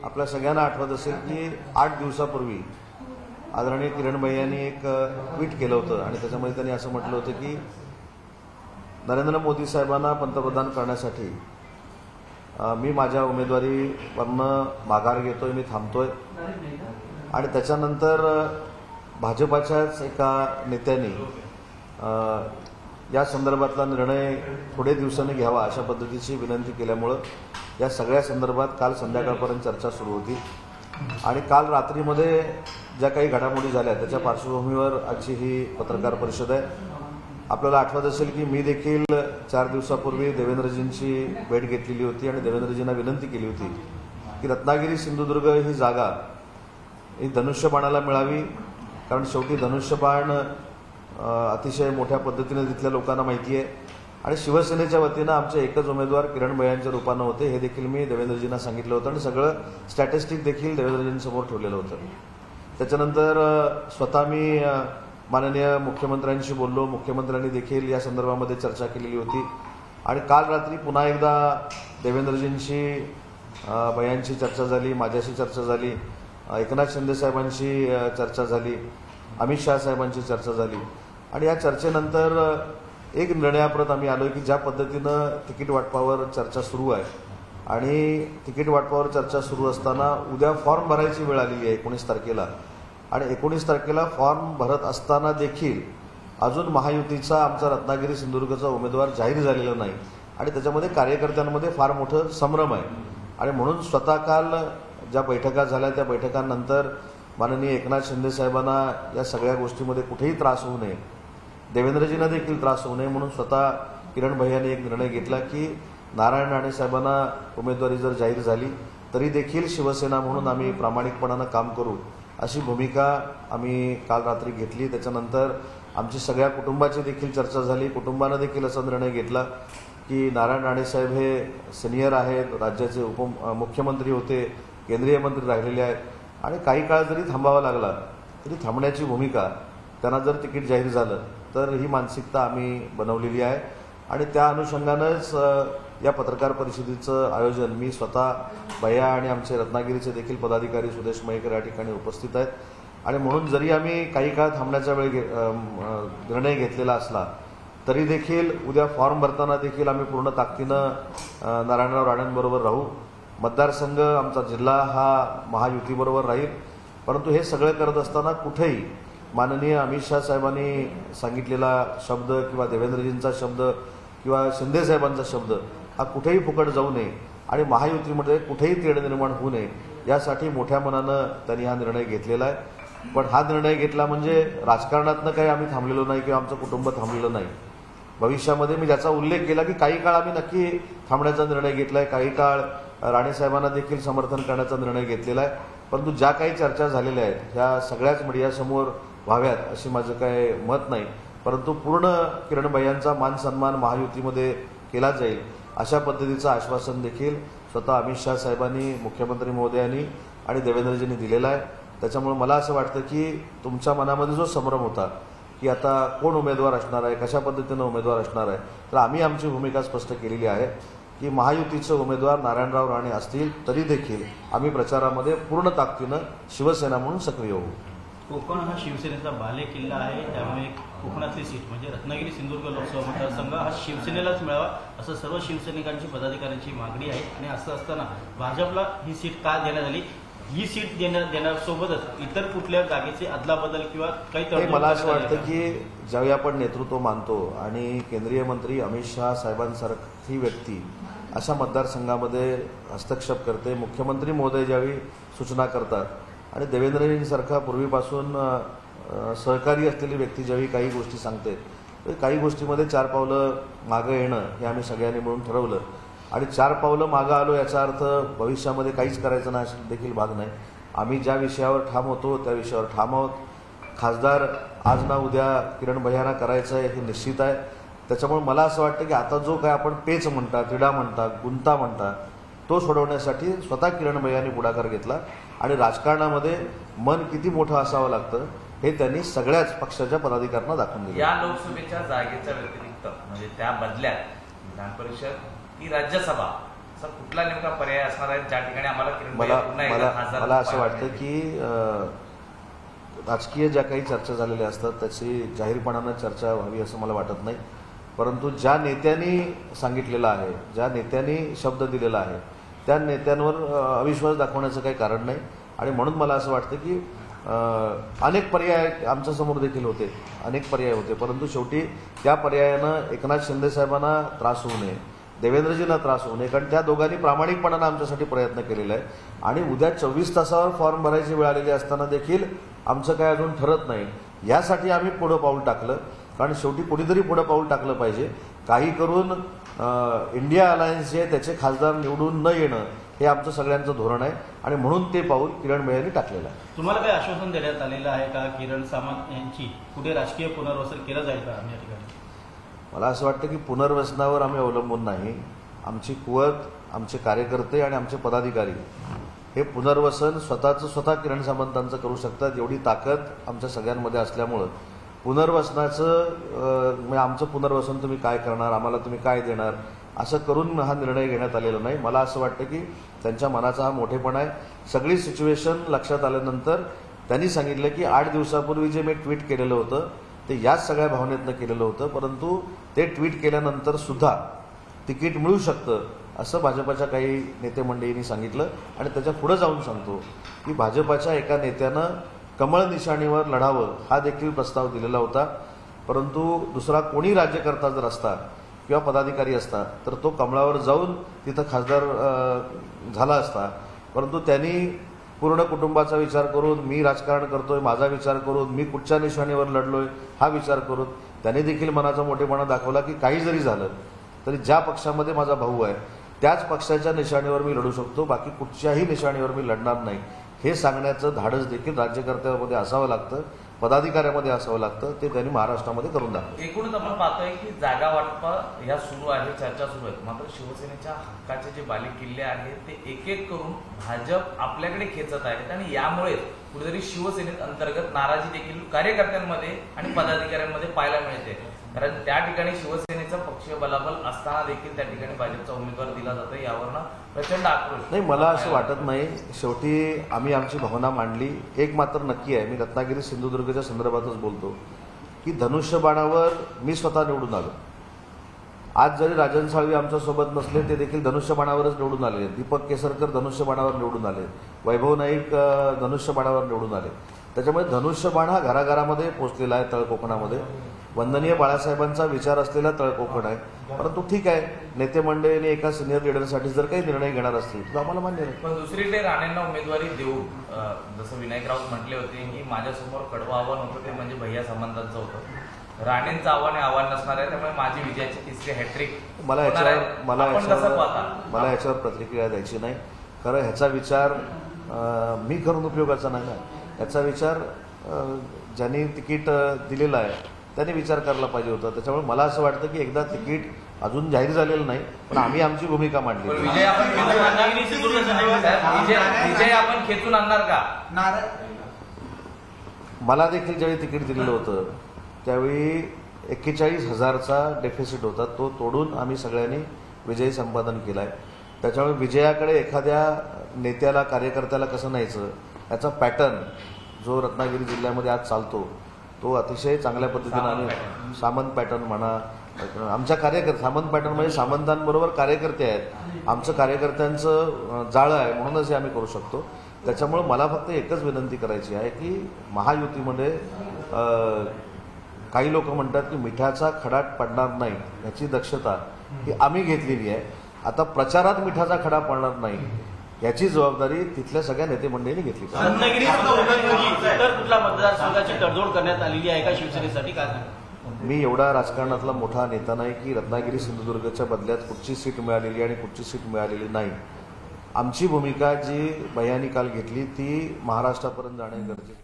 आपल्या सगळ्यांना आठवत असेल की 8 दिवसापूर्वी आदरणीय किरण भैयांनी एक ट्विट केलं होतं आणि त्याच्यामध्ये त्यांनी असं म्हटलं होतं की नरेंद्र मोदी साहेबांना पंतप्रधान करण्यासाठी मी माझ्या उमेदवारीवरनं माघार घेतोय, मी थांबतोय. आणि त्याच्यानंतर भाजपाच्याच एका नेत्यांनी या संदर्भातला निर्णय थोडे दिवसांनी घ्यावा अशा पद्धतीची विनंती केल्यामुळं या सगळ्या संदर्भात काल संध्याकाळपर्यंत चर्चा सुरू होती. आणि काल रात्रीमध्ये ज्या काही घडामोडी झाल्या त्याच्या पार्श्वभूमीवर आजची ही पत्रकार परिषद आहे. आपल्याला आठवत असेल की मी देखील 4 दिवसापूर्वी देवेंद्रजींची भेट घेतलेली होती आणि देवेंद्रजींना विनंती केली होती की रत्नागिरी सिंधुदुर्ग ही जागा ही धनुष्यबाणाला मिळावी, कारण शेवटी धनुष्यबाण अतिशय मोठ्या पद्धतीने तिथल्या लोकांना माहिती आहे. आणि शिवसेनेच्या वतीनं आमचे एकच उमेदवार किरण भैयांच्या रूपानं होते हे देखील मी देवेंद्रजींना सांगितलं होतं आणि सगळं स्टॅटिस्टिक देखील देवेंद्रजींसमोर ठेवलेलं होतं. त्याच्यानंतर स्वतः मी माननीय मुख्यमंत्र्यांशी बोललो, मुख्यमंत्र्यांनी देखील या संदर्भामध्ये चर्चा केलेली होती. आणि काल रात्री पुन्हा एकदा देवेंद्रजींशी भैयांची चर्चा झाली, माझ्याशी चर्चा झाली, एकनाथ शिंदे साहेबांशी चर्चा झाली, अमित शहा साहेबांची चर्चा झाली. आणि या चर्चेनंतर एक निर्णयाप्रत आम्ही आलो की ज्या पद्धतीनं तिकीट वाटपावर चर्चा सुरू आहे आणि तिकीट वाटपावर चर्चा सुरू असताना उद्या फॉर्म भरायची वेळ आलेली आहे 19 तारखेला. आणि 19 तारखेला फॉर्म भरत असताना देखील अजून महायुतीचा आमचा रत्नागिरी सिंधुदुर्गचा उमेदवार जाहीर झालेला नाही आणि त्याच्यामध्ये कार्यकर्त्यांमध्ये फार मोठं संभ्रम आहे. आणि म्हणून स्वतः काल ज्या बैठका झाल्या त्या बैठकांनंतर माननीय एकनाथ शिंदे साहेबांना या सगळ्या गोष्टीमध्ये कुठेही त्रास होऊ नये, देवेंद्रजींना देखील त्रास होऊ नये म्हणून स्वतः किरण भैयांनी एक निर्णय घेतला की नारायण राणे साहेबांना उमेदवारी जर जाहीर झाली तरी देखील शिवसेना म्हणून आम्ही प्रामाणिकपणानं काम करू अशी भूमिका आम्ही काल रात्री घेतली. त्याच्यानंतर आमची सगळ्या कुटुंबाची देखील चर्चा झाली. कुटुंबानं देखील असा निर्णय घेतला की नारायण राणे साहेब हे सिनियर आहेत, राज्याचे उपमुख्यमंत्री होते, केंद्रीय मंत्री राहिलेले आहेत आणि काही काळ जरी थांबावा लागला तरी थांबण्याची भूमिका, त्यांना जर तिकीट जाहीर झालं तर ही मानसिकता आम्ही बनवलेली आहे. आणि त्या अनुषंगानंच या पत्रकार परिषदेचं आयोजन मी स्वतः भैया आणि आमचे रत्नागिरीचे देखील पदाधिकारी सुदेश मयेकर या ठिकाणी उपस्थित आहेत. आणि म्हणून जरी आम्ही काही काळ थांबण्याचा वेळ निर्णय घेतलेला असला तरी देखील उद्या फॉर्म भरताना देखील आम्ही पूर्ण ताकदीनं नारायणराव राणेंबरोबर राहू. मतदारसंघ आमचा जिल्हा हा महायुतीबरोबर राहील. परंतु हे सगळं करत असताना कुठेही माननीय अमित शहा साहेबांनी सांगितलेला शब्द किंवा देवेंद्रजींचा शब्द किंवा शिंदे साहेबांचा शब्द हा कुठेही फुकट जाऊ नये आणि महायुतीमध्ये कुठेही तेढ निर्माण होऊ नये यासाठी मोठ्या मनानं त्यांनी हा निर्णय घेतलेला आहे. पण हा निर्णय घेतला म्हणजे राजकारणातनं काही आम्ही थांबलेलो नाही किंवा आमचं कुटुंब थांबलेलं नाही. भविष्यामध्ये मी ज्याचा उल्लेख केला की काही काळ आम्ही नक्की थांबण्याचा निर्णय घेतला आहे, काही काळ राणेसाहेबांना देखील समर्थन करण्याचा निर्णय घेतलेला आहे. परंतु ज्या काही चर्चा झालेल्या आहेत ह्या सगळ्याच मीडियासमोर व्हाव्यात अशी माझं काय मत नाही. परंतु पूर्ण किरण भैयांचा मान सन्मान महायुतीमध्ये केला जाईल अशा पद्धतीचं आश्वासन देखील स्वतः अमित शहा साहेबांनी, मुख्यमंत्री महोदयांनी आणि देवेंद्रजींनी दिलेलं आहे. त्याच्यामुळे मला असं वाटतं की तुमच्या मनामध्ये जो संभ्रम होता की आता कोण उमेदवार असणार आहे, कशा पद्धतीनं उमेदवार असणार आहे, तर आम्ही आमची भूमिका स्पष्ट केलेली आहे की महायुतीचे उमेदवार नारायणराव राणे असतील तरी देखील आम्ही प्रचारामध्ये पूर्ण ताकदीनं शिवसेना म्हणून सक्रिय होऊ. कोकण हा शिवसेनेचा बालेकिल्ला आहे, त्यामुळे कोकणातली सीट म्हणजे रत्नागिरी सिंधुदुर्ग लोकसभा मतदारसंघ हा शिवसेनेलाच मिळावा असं सर्व शिवसैनिकांची, पदाधिकाऱ्यांची मागणी आहे. आणि असं असताना भाजपला ही सीट का देण्यात आली, ही सीट देण्यासोबतच इतर कुठल्या जागेची अदलाबदल किंवा काही मला असं वाटतं की ज्यावेळी आपण नेतृत्व मानतो आणि केंद्रीय मंत्री अमित शहा साहेबांसारखी व्यक्ती अशा मतदारसंघामध्ये हस्तक्षेप करते, मुख्यमंत्री महोदय ज्यावेळी सूचना करतात आणि देवेंद्रजींसारखा पूर्वीपासून सहकारी असलेली व्यक्ती ज्यावेळी काही गोष्टी सांगते तर काही गोष्टीमध्ये 4 पावलं मागं येणं हे आम्ही सगळ्यांनी मिळून ठरवलं. आणि 4 पावलं मागं आलो याचा अर्थ भविष्यामध्ये काहीच करायचं नाही असा देखील भाग नाही. आम्ही ज्या विषयावर ठाम होतो त्या विषयावर ठाम आहोत. खासदार आज ना उद्या किरण भैयांना करायचं आहे हे निश्चित आहे. त्याच्यामुळे मला असं वाटतं की आता जो काय आपण पेच म्हणता, तिढा म्हणता, गुंता म्हणता तो सोडवण्यासाठी स्वतः किरण भैयांनी पुढाकार घेतला. आणि राजकारणामध्ये मन किती मोठं असावं लागतं हे त्यांनी सगळ्याच पक्षाच्या पदाधिकाऱ्यांना दाखवून दिलं. या लोकसभेच्या जागेच्या व्यतिरिक्त म्हणजे त्या बदल्यात विधान परिषद ही राज्यसभा असा कुठला नेमका पर्याय असणार आहे ज्या ठिकाणी आम्हाला किरण मला भैया पुन्हा एकदा मला खासदार मला असं पाहायला वाटतं मिळतील? की राजकीय ज्या काही चर्चा झालेल्या असतात त्याची जाहीरपणानं चर्चा व्हावी असं मला वाटत नाही. परंतु ज्या नेत्यांनी सांगितलेलं आहे, ज्या नेत्यांनी शब्द दिलेला आहे, त्या नेत्यांवर अविश्वास दाखवण्याचं काही कारण नाही. आणि म्हणून मला असं वाटतं की अनेक पर्याय आमच्यासमोर देखील होते, अनेक पर्याय होते. परंतु शेवटी त्या पर्यायानं एकनाथ शिंदे साहेबांना त्रास होऊ नये, देवेंद्रजींना त्रास होऊ नये, कारण त्या दोघांनी प्रामाणिकपणानं आमच्यासाठी प्रयत्न केलेला आहे. आणि उद्या 24 तासावर फॉर्म भरायची वेळ आलेली असताना देखील आमचं काय अजून ठरत नाही, यासाठी आम्ही पुढं पाऊल टाकलं. कारण शेवटी कुणीतरी पुढं पाऊल टाकलं पाहिजे. काही करून इंडिया अलायन्स जे त्याचे खासदार निवडून न येणं हे आमचं सगळ्यांचं धोरण आहे. आणि म्हणून ते पाऊल किरण बेळ्यांनी टाकलेलं आहे. तुम्हाला काही आश्वासन देण्यात आलेलं आहे का किरण सामंत यांची कुठे राजकीय पुनर्वसन केलं जाईल का या ठिकाणी? मला असं वाटतं की पुनर्वसनावर आम्ही अवलंबून नाही. आमची कुवत, आमचे कार्यकर्ते आणि आमचे पदाधिकारी हे पुनर्वसन स्वतः किरण सामंतांचं करू शकतात. एवढी ताकद आमच्या सगळ्यांमध्ये असल्यामुळं पुनर्वसनाचं म्हणजे आमचं पुनर्वसन तुम्ही काय करणार, आम्हाला तुम्ही काय देणार, असं करून हा निर्णय घेण्यात आलेला नाही. मला असं वाटतं की त्यांच्या मनाचा हा मोठेपणा आहे. सगळी सिच्युएशन लक्षात आल्यानंतर त्यांनी सांगितलं की 8 दिवसापूर्वी जे मी ट्विट केलेलं होतं ते याच सगळ्या भावनेतनं केलेलं होतं, परंतु ते ट्विट केल्यानंतर सुद्धा तिकीट मिळू शकतं असं भाजपाच्या काही नेते मंडळींनी सांगितलं. आणि त्याच्या पुढे जाऊन सांगतो की भाजपाच्या एका नेत्यानं कमळ निशाणीवर लढावं हा देखील प्रस्ताव दिलेला होता. परंतु दुसरा कोणी राज्यकर्ता जर असता किंवा पदाधिकारी असता तर तो कमळावर जाऊन तिथं खासदार झाला असता. परंतु त्यांनी पूर्ण कुटुंबाचा विचार करून, मी राजकारण करतोय माझा विचार करून, मी कुठच्या निशाणीवर लढलोय हा विचार करून त्यांनी देखील मनाचा मोठेपणा दाखवला की काही जरी झालं तरी ज्या पक्षामध्ये माझा भाऊ आहे त्याच पक्षाच्या निशाणीवर मी लढू शकतो, बाकी कुठच्याही निशाणीवर मी लढणार नाही, हे सांगण्याचं धाडस देखील राज्यकर्त्यामध्ये असावं लागतं, पदाधिकाऱ्यामध्ये असावं लागतं. ते त्यांनी महाराष्ट्रामध्ये करून दाखवलं. एकूणच आपण पाहतोय की जागा वाटप ह्या सुरू आहे, चर्चा सुरू आहेत. मात्र शिवसेनेच्या हक्काचे जे बालेकिल्ले आहेत ते एक एक करून भाजप आपल्याकडे खेचत आहेत. आणि यामुळे कुठेतरी शिवसेनेत अंतर्गत नाराजी देखील कार्यकर्त्यांमध्ये आणि पदाधिकाऱ्यांमध्ये पाहायला मिळते. कारण त्या ठिकाणी शिवसेनेचा पक्षीय बलाबल असताना देखील त्या ठिकाणी भाजपचा उमेदवार दिला जातो, यावरनं प्रचंड आक्रोश. नाही, मला असं वाटत नाही. शेवटी आम्ही आमची भावना मांडली. एक मात्र नक्की आहे, मी रत्नागिरी सिंधुदुर्गच्या संदर्भातच बोलतो की धनुष्यबाणावर मी स्वतः निवडून आलो. आज जरी राजन साळवी आमच्यासोबत नसले ते देखील धनुष्यबाणावरच निवडून आले. दीपक केसरकर धनुष्यबाणावर निवडून आले, वैभव नाईक धनुष्यबाणावर निवडून आले. त्याच्यामुळे धनुष्यबाण हा घराघरामध्ये पोचलेला आहे. तळकोकणामध्ये वंदनीय बाळासाहेबांचा विचार असलेला तळकोकण आहे. परंतु ठीक आहे, नेते मंडळीने एका सिनियर लिडरसाठी जर काही निर्णय घेणार असतील तर आम्हाला मान्य नाही. पण दुसरीकडे राणेंना उमेदवारी देऊ, जसं विनायक राऊत म्हटले होते की माझ्यासमोर कडवं आव्हान होतं ते म्हणजे भैया सामंतांचं होतं. राणेंचं आव्हान नसणार आहे, त्यामुळे माझी विजयाची तिसरी हॅट्रिक. मला याच्यावर प्रतिक्रिया द्यायची नाही. खरं ह्याचा विचार मी करून उपयोगाचा नाही ना. याचा विचार ज्यांनी तिकीट दिलेलं आहे त्यांनी विचार करायला पाहिजे होता. त्याच्यामुळे मला असं वाटतं की एकदा तिकीट अजून जाहीर झालेलं नाही, पण आम्ही आमची भूमिका मांडली. विजय आपण खेचून आणणार का? मला देखील ज्यावेळी तिकीट दिलेलं होतं त्यावेळी 41,000चा डेफिसिट होता. तो तोडून आम्ही सगळ्यांनी विजयी संपादन केला आहे. त्याच्यामुळे विजयाकडे एखाद्या नेत्याला, कार्यकर्त्याला कसं न्यायचं याचा पॅटर्न जो रत्नागिरी जिल्ह्यामध्ये आज चालतो तो अतिशय चांगल्या पद्धतीनं आम्ही सामंत पॅटर्न म्हणा, आमच्या सामंत पॅटर्न म्हणजे सामंतांबरोबर कार्यकर्ते आहेत, आमचं कार्यकर्त्यांचं जाळं आहे, म्हणूनच हे आम्ही करू शकतो. त्याच्यामुळे मला फक्त एकच विनंती करायची आहे की महायुतीमध्ये काही लोक म्हणतात की मिठाचा खडाट पडणार नाही, याची दक्षता ही आम्ही घेतलेली आहे. आता प्रचारात मिठाचा खडा पडणार नाही याची जबाबदारी तिथल्या सगळ्या नेते मंडळींनी घेतली. रत्नागिरी इतर कुठल्या मतदारसंघाची तडजोड करण्यात आलेली आहे का शिवसेनेसाठी? काय मी एवढा राजकारणातला मोठा नेता नाही की रत्नागिरी सिंधुदुर्गच्या बदल्यात कुठची सीट मिळालेली आणि कुठची सीट मिळालेली नाही. आमची भूमिका जी भैयानी काल घेतली ती महाराष्ट्रापर्यंत जाणे गरजेचं.